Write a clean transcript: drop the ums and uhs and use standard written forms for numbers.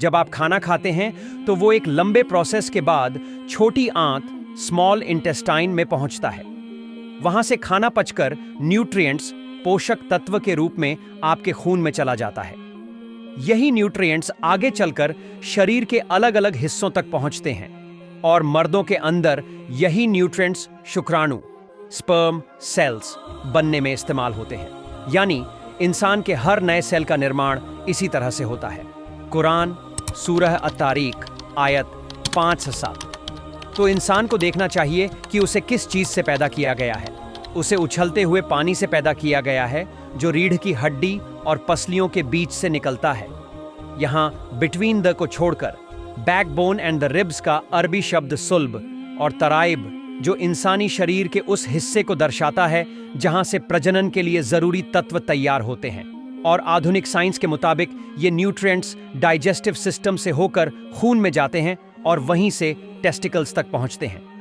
जब आप खाना खाते हैं तो वो एक लंबे प्रोसेस के बाद छोटी आंत स्मॉल इंटेस्टाइन में पहुंचता है। वहां से खाना पचकर न्यूट्रिएंट्स पोषक तत्व के रूप में आपके खून में चला जाता है। यही न्यूट्रिएंट्स आगे चलकर शरीर के अलग अलग हिस्सों तक पहुंचते हैं और मर्दों के अंदर यही न्यूट्रिएंट्स शुक्राणु स्पर्म सेल्स बनने में इस्तेमाल होते हैं। यानी इंसान के हर नए सेल का निर्माण इसी तरह से होता है। कुरान सूरह अत-तारीक आयत 5 से 7। तो इंसान को देखना चाहिए कि उसे किस चीज से पैदा किया गया है। उसे उछलते हुए पानी से पैदा किया गया है जो रीढ़ की हड्डी और पसलियों के बीच से निकलता है। यहाँ बिटवीन द को छोड़कर बैकबोन एंड द रिब्स का अरबी शब्द सुल्ब और तराइब जो इंसानी शरीर के उस हिस्से को दर्शाता है जहां से प्रजनन के लिए जरूरी तत्व तैयार होते हैं। और आधुनिक साइंस के मुताबिक ये न्यूट्रिएंट्स डाइजेस्टिव सिस्टम से होकर खून में जाते हैं और वहीं से टेस्टिकल्स तक पहुंचते हैं।